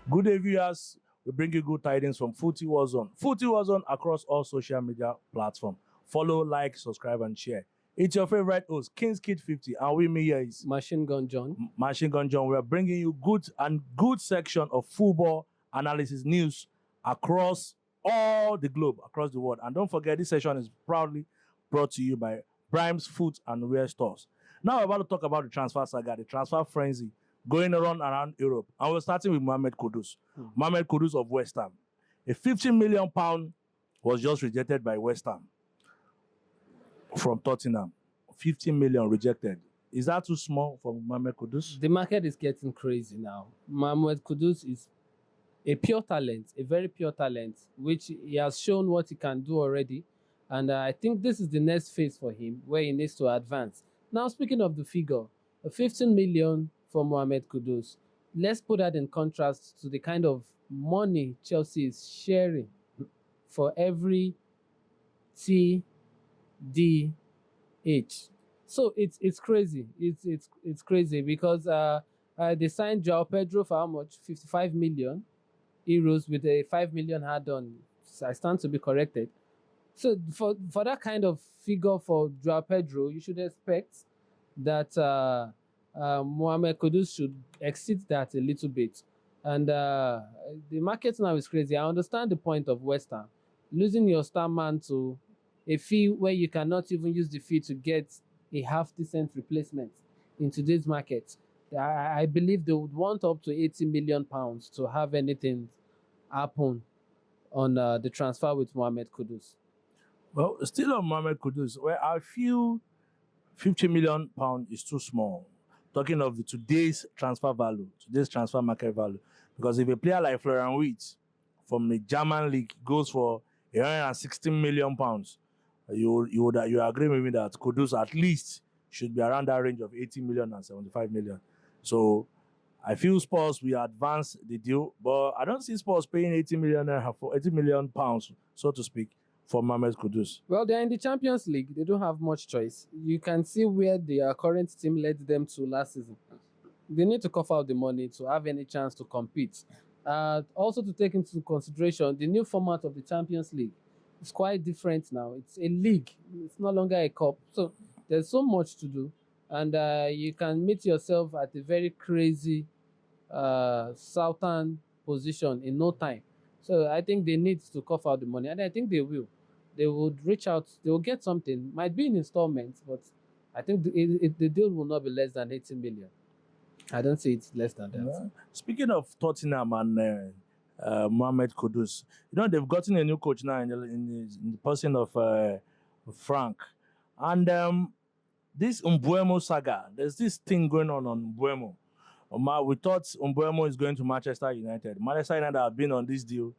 Good day, viewers. We bring you good tidings from Footy War Zone. Footy War Zone across all social media platforms. Follow, like, subscribe, and share. It's your favorite host, King's Kid 50, and with me here is Machine Gun John. Machine Gun John. We are bringing you good section of football analysis news across all the globe, across the world. And don't forget, this session is proudly brought to you by Prime's Food and Wear Stores. Now we're about to talk about the transfer saga, the transfer frenzy going around Europe. And we're starting with Mohamed Kudus. Mohamed Kudus of West Ham. A £50 million was just rejected by West Ham from Tottenham. 50 million rejected. Is that too small for Mohamed Kudus? The market is getting crazy now. Mohamed Kudus is a pure talent, a very pure talent, which he has shown what he can do already. And I think this is the next phase for him, where he needs to advance. Now, speaking of the figure, 15 million for Mohamed Kudus. Let's put that in contrast to the kind of money Chelsea is sharing for every TDH. So it's crazy. It's crazy because they signed João Pedro for how much? 55 million euros with a 5 million add-on. I stand to be corrected. So for that kind of figure for João Pedro, you should expect that Mohamed Kudus should exceed that a little bit. And the market now is crazy. I understand the point of West Ham. Losing your star man to a fee where you cannot even use the fee to get a half-decent replacement in today's market. I believe they would want up to £80 million to have anything happen on the transfer with Mohamed Kudus. Well, still on Mohamed Kudus, where I feel £50 million is too small. Talking of today's transfer value, today's transfer market value. Because if a player like Florian Wirtz from the German league goes for £116 million, you agree with me that Kudus at least should be around that range of 80 million and 75 million. So I feel Spurs will advance the deal, but I don't see Spurs paying 80 million pounds, so to speak, for Mohamed Kudus. Well, they're in the Champions League. They don't have much choice. You can see where their current team led them to last season. They need to cough out the money to have any chance to compete. Also to take into consideration, the new format of the Champions League is quite different now. It's a league. It's no longer a cup. So there's so much to do. And you can meet yourself at a very crazy southern position in no time. So I think they need to cough out the money. And I think they will. They would reach out. They will get something. Might be in installments, but I think the deal will not be less than 80 million. I don't see it's less than that. Yeah. Speaking of Tottenham and Mohamed Kudus, they've gotten a new coach now in the person of Frank. And this Mbeumo saga, there's this thing going on Mbeumo. We thought Mbeumo is going to Manchester United. Manchester United have been on this deal,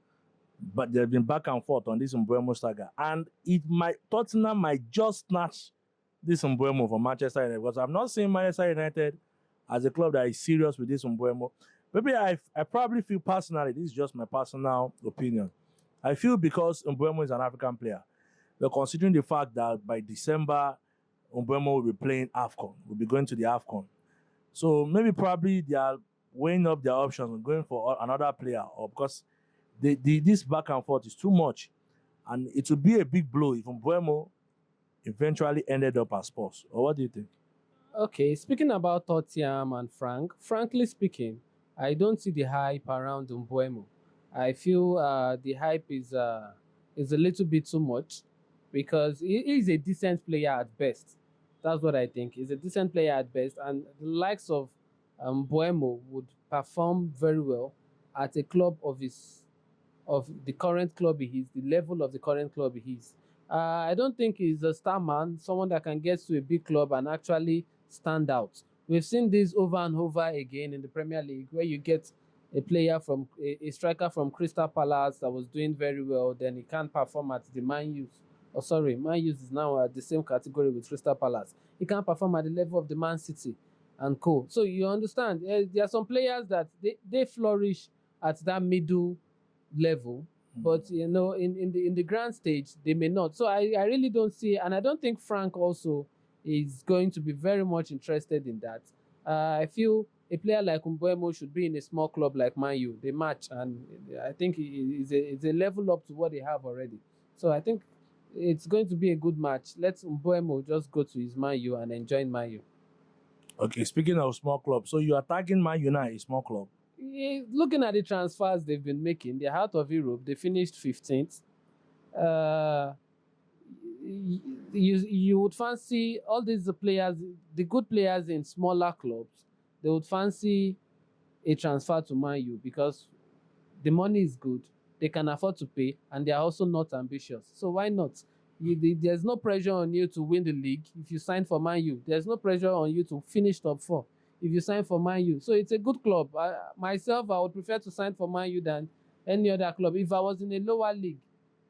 but they've been back and forth on this Mbeumo saga. And Tottenham might just snatch this Mbeumo from Manchester United, because I'm not saying Manchester United as a club that is serious with this Mbeumo. Maybe I probably feel personally, this is just my personal opinion, I feel because Mbeumo is an African player, but considering the fact that by December, Mbeumo will be playing AFCON, will be going to the AFCON. So maybe probably they are weighing up their options and going for another player, or because this back and forth is too much. And it would be a big blow if Mbeumo eventually ended up as Spurs. Or what do you think? Okay, speaking about Tottenham and Frank, frankly speaking, I don't see the hype around Mbeumo. I feel the hype is a little bit too much, because he is a decent player at best. That's what I think. He's a decent player at best, and the likes of Mbeumo would perform very well at a club of the current club he is, the level of the current club he is. I don't think he's a star man, someone that can get to a big club and actually stand out. We've seen this over and over again in the Premier League, where you get a player from a striker from Crystal Palace that was doing very well, then he can't perform at the Man U. Oh, sorry, Man U is now at the same category with Crystal Palace. He can't perform at the level of the Man City and co. So you understand, there are some players that they flourish at that middle level, but in the grand stage they may not. So I really don't see, and I don't think Frank also is going to be very much interested in that. I feel a player like Mbeumo should be in a small club like Man U. They match, and I think it's a level up to what they have already. So I think it's going to be a good match. Let Mbeumo just go to his Man U and enjoy Man U. Okay, speaking of small club, so you are tagging Man United a small club. Looking at the transfers they've been making, they're out of Europe. They finished 15th. Uh, you would fancy all these players, the good players in smaller clubs, they would fancy a transfer to Man U because the money is good, they can afford to pay, and they are also not ambitious. So why not? There's no pressure on you to win the league if you sign for Man U. There's no pressure on you to finish top four if you sign for Man U. So it's a good club. Myself, I would prefer to sign for Man U than any other club. If I was in a lower league,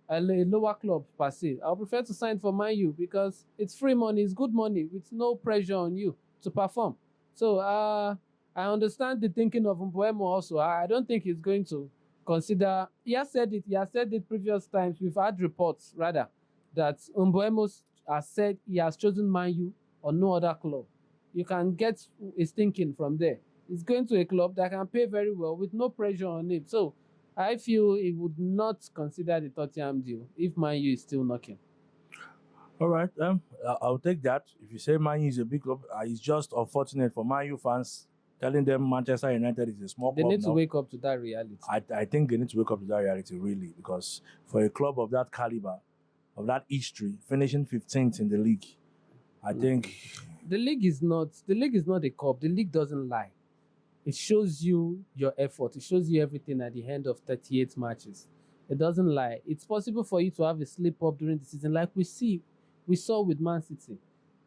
a lower club per se, I would prefer to sign for Man U because it's free money, it's good money with no pressure on you to perform. So I understand the thinking of Mbeumo also. I don't think he's going to consider. He has said it. He has said it previous times. We've had reports rather that Mbeumo has said he has chosen Man U or no other club. You can get his thinking from there. He's going to a club that can pay very well with no pressure on him. So I feel he would not consider the Tottenham deal if Man U is still knocking. All right, I'll take that. If you say Man U is a big club, it's just unfortunate for Man U fans telling them Manchester United is a small They club need to now. wake up to that reality. I think they need to wake up to that reality, really, because for a club of that caliber, of that history, finishing 15th in the league, I think The league is not a cup. The league doesn't lie. It shows you your effort. It shows you everything at the end of 38 matches. It doesn't lie. It's possible for you to have a slip up during the season, like we saw with Man City.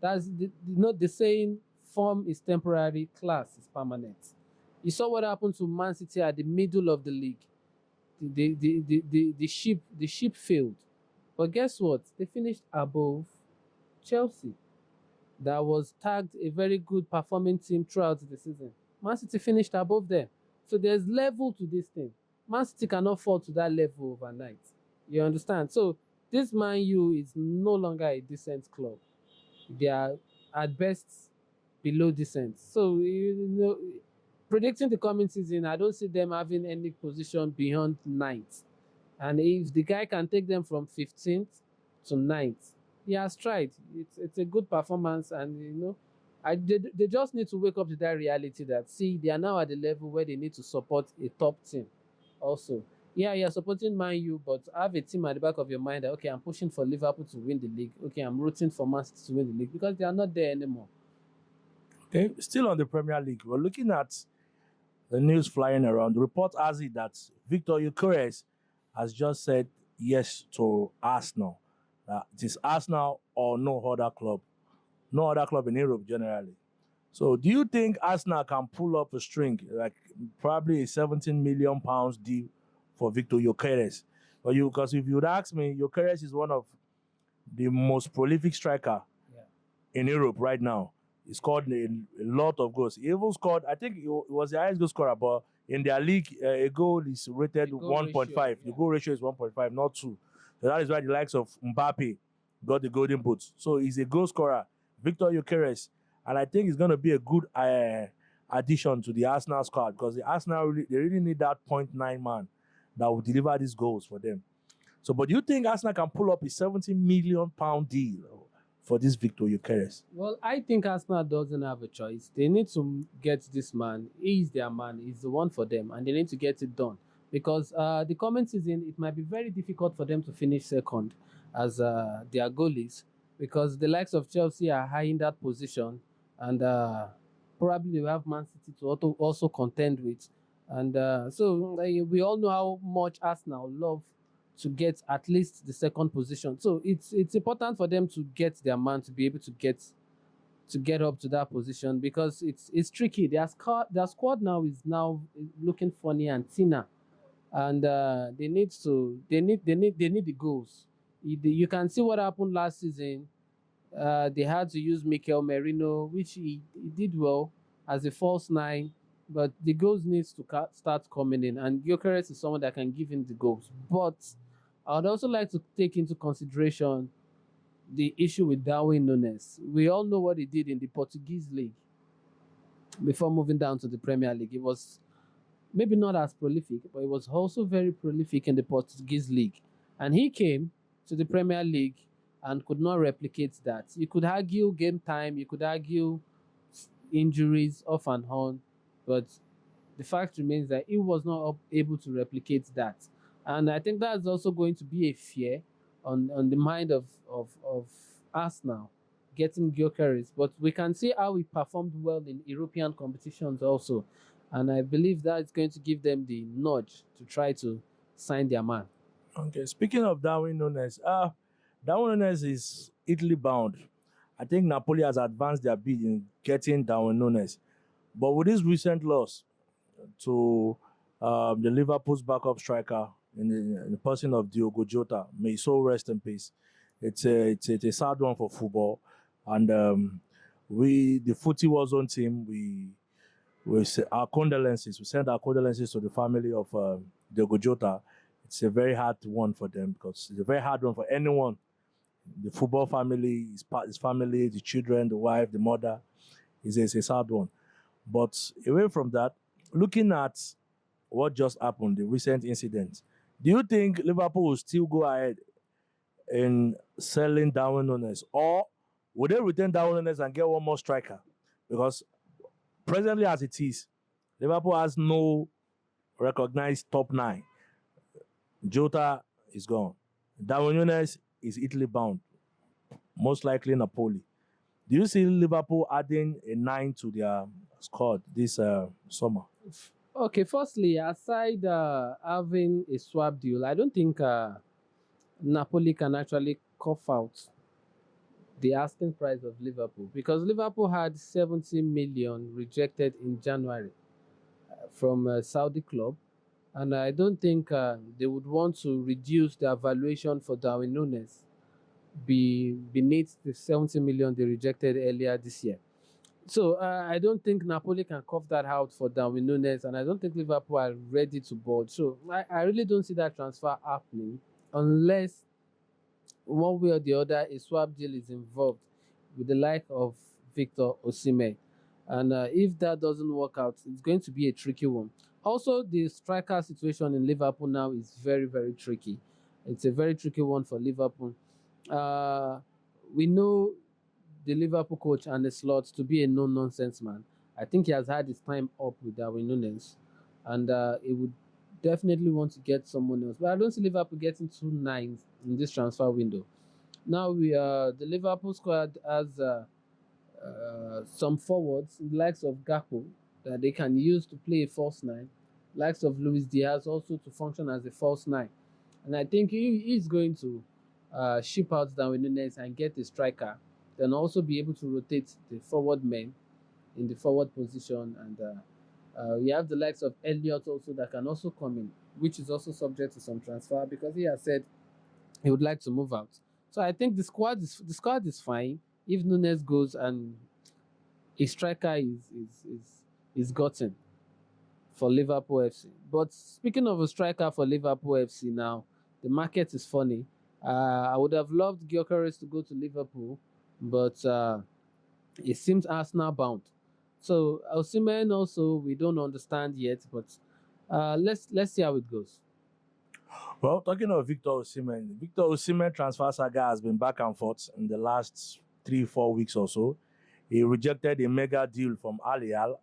That's not the saying, form is temporary, class is permanent. You saw what happened to Man City at the middle of the league. The ship failed. But guess what? They finished above Chelsea. That was tagged a very good performing team throughout the season. Man City finished above them. So there's level to this thing. Man City cannot fall to that level overnight. You understand? So this Man U is no longer a decent club. They are at best below decent. So predicting the coming season, I don't see them having any position beyond ninth. And if the guy can take them from 15th to ninth, he has tried. It's a good performance, and they just need to wake up to that reality that see they are now at the level where they need to support a top team. Also, yeah, you're supporting Man U, but have a team at the back of your mind that okay, I'm pushing for Liverpool to win the league. Okay, I'm rooting for Man City to win the league because they are not there anymore. okay. Still on the Premier League, we're looking at the news flying around. The report has it that Viktor Gyökeres has just said yes to Arsenal. It is Arsenal or no other club in Europe generally. So, do you think Arsenal can pull up a string, like probably a 17 million pounds deal for Viktor Gyökeres? Because if you'd ask me, Gyökeres is one of the most prolific striker in Europe right now. He scored a lot of goals. He even scored, I think it was the highest goal scorer, but in their league, a goal is rated 1.5. The goal ratio is 1.5, not 2. So that is why the likes of Mbappe got the golden boot. So he's a goal scorer, Viktor Gyökeres, and I think it's going to be a good addition to the Arsenal squad because the Arsenal they really need that 0.9 man that will deliver these goals for them. So, but do you think Arsenal can pull up a 70 million pound deal for this Viktor Gyökeres? Well, I think Arsenal doesn't have a choice. They need to get this man. He's their man. He's the one for them, and they need to get it done. Because the coming season, it might be very difficult for them to finish second as their goalies, because the likes of Chelsea are high in that position, and probably we have Man City to also contend with. And so we all know how much Arsenal love to get at least the second position. So it's important for them to get their man to be able to get up to that position because it's tricky. Their squad now is looking funny and thinner, and they need the goals. You can see what happened last season. They had to use Mikel Merino, which he did well as a false nine, but the goals needs to start coming in, and Gyökeres is someone that can give him the goals. But I would also like to take into consideration the issue with Darwin Núñez. We all know what he did in the Portuguese league. before moving down to the Premier League. He was maybe not as prolific, but he was also very prolific in the Portuguese league. And he came to the Premier League and could not replicate that. You could argue game time, you could argue injuries off and on, but the fact remains that he was not able to replicate that. And I think that's also going to be a fear on the mind of Arsenal getting Gyökeres. But we can see how he performed well in European competitions also. And I believe that's going to give them the nudge to try to sign their man. Okay, speaking of Darwin Núñez, Darwin Núñez is Italy bound. I think Napoli has advanced their bid in getting Darwin Núñez. But with this recent loss to the Liverpool's backup striker in the person of Diogo Jota, may his soul rest in peace. It's a sad one for football. And the Footy Warzone team, we say our condolences. We send our condolences to the family of Diogo Jota. It's a very hard one for them because it's a very hard one for anyone. The football family, his family, the children, the wife, the mother, is a sad one. But away from that, looking at what just happened, the recent incident, do you think Liverpool will still go ahead in selling Darwin Núñez, or would they retain Darwin Núñez and get one more striker? Because presently, as it is, Liverpool has no recognized top 9. Jota is gone. Darwin Núñez is Italy bound, most likely Napoli. Do you see Liverpool adding a 9 to their squad this summer? Okay, firstly, aside having a swap deal, I don't think Napoli can actually cough out the asking price of Liverpool, because Liverpool had 70 million rejected in January from a Saudi club, and I don't think they would want to reduce the valuation for Darwin Núñez beneath the 70 million they rejected earlier this year. So I don't think Napoli can cough that out for Darwin Núñez, and I don't think Liverpool are ready to board. So I really don't see that transfer happening unless one way or the other a swap deal is involved with the like of Viktor Osimhen. And if that doesn't work out, it's going to be a tricky one. Also, the striker situation in Liverpool now is very, very tricky. It's a very tricky one for Liverpool. We know the Liverpool coach and the slot to be a no-nonsense man. I think he has had his time up with Darwin Núñez, and he would definitely want to get someone else. But I don't see Liverpool getting 2 nines in this transfer window. Now the Liverpool squad has some forwards, the likes of Gakpo, that they can use to play a false 9, likes of Luis Diaz also to function as a false 9. And I think he's going to ship out Darwin Núñez and get a striker, then also be able to rotate the forward men in the forward position. And we have the likes of Elliott also that can also come in, which is also subject to some transfer because he has said he would like to move out. So I think the squad is fine if Núñez goes and a striker is gotten for Liverpool FC. But speaking of a striker for Liverpool FC now, the market is funny. I would have loved Gyökeres to go to Liverpool, but it seems Arsenal bound. So Osimhen also we don't understand yet, but let's see how it goes. Well, talking of Victor Osimhen transfer saga has been back and forth in the last 3-4 weeks or so. He rejected a mega deal from Al Hilal.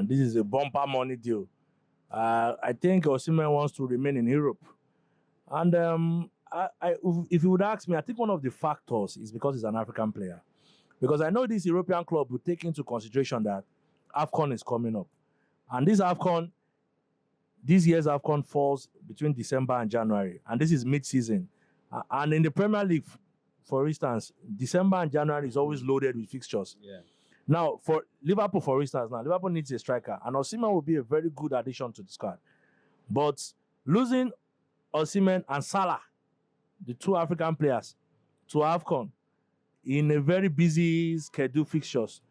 This is a bumper money deal. I think Osimhen wants to remain in Europe. And if you would ask me, I think one of the factors is because he's an African player. Because I know this European club will take into consideration that AFCON is coming up. And this year's AFCON falls between December and January. And this is mid-season. And in the Premier League, for instance, December and January is always loaded with fixtures. Yeah. Now, for Liverpool, for instance, Liverpool needs a striker. And Osimhen will be a very good addition to the squad. But losing Osimhen and Salah, the 2 African players, to AFCON in a very busy schedule fixtures,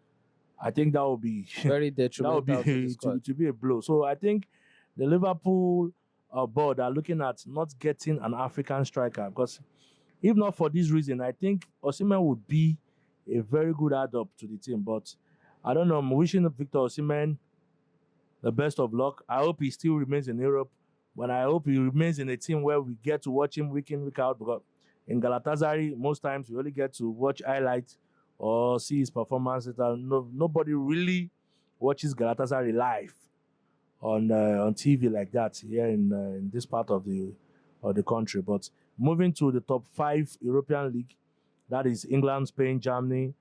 I think that would be very detrimental. That would be to be a blow. So I think the Liverpool board are looking at not getting an African striker, because if not for this reason, I think Osimhen would be a very good add-up to the team. But I don't know. I'm wishing Victor Osimhen the best of luck. I hope he still remains in Europe, but I hope he remains in a team where we get to watch him week in, week out. Because in Galatasaray, most times we only get to watch highlights or see his performances. Nobody really watches Galatasaray live on TV like that here in this part of the country. But moving to the top 5 European league, that is England, Spain, Germany,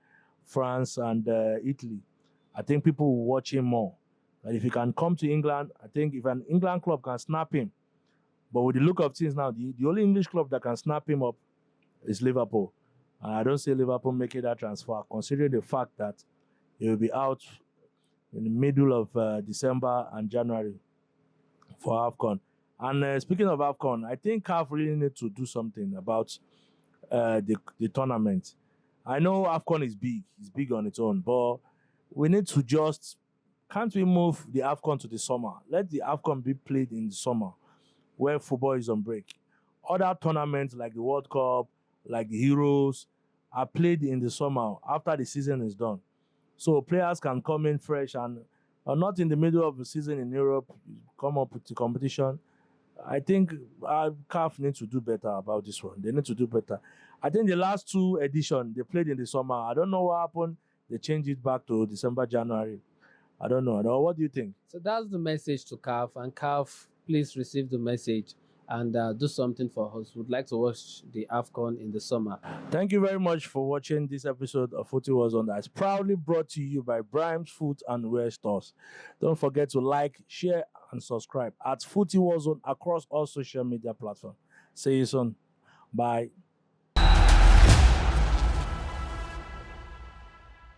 France, and Italy. I think people will watch him more. And if he can come to England, I think if an England club can snap him, but with the look of things now, the only English club that can snap him up is Liverpool. And I don't see Liverpool making that transfer, considering the fact that he will be out in the middle of December and January for AFCON. And speaking of AFCON, I think CAF really need to do something about the tournament. I know AFCON is big. It's big on its own, but we need to just... Can't we move the AFCON to the summer? Let the AFCON be played in the summer where football is on break. Other tournaments like the World Cup, like the Heroes, are played in the summer after the season is done. So players can come in fresh and not in the middle of the season in Europe, come up with the competition. I think CAF needs to do better about this one. They need to do better. I think the last 2 editions, they played in the summer. I don't know what happened. They changed it back to December, January. I don't know. What do you think? So that's the message to CAF, and CAF, please receive the message and do something for us. We'd like to watch the AFCON in the summer. Thank you very much for watching this episode of Footy Was On, that is proudly brought to you by Brian's Food and Wear Stores. Don't forget to like, share, and subscribe at Footy Was On across all social media platforms. See you soon. Bye.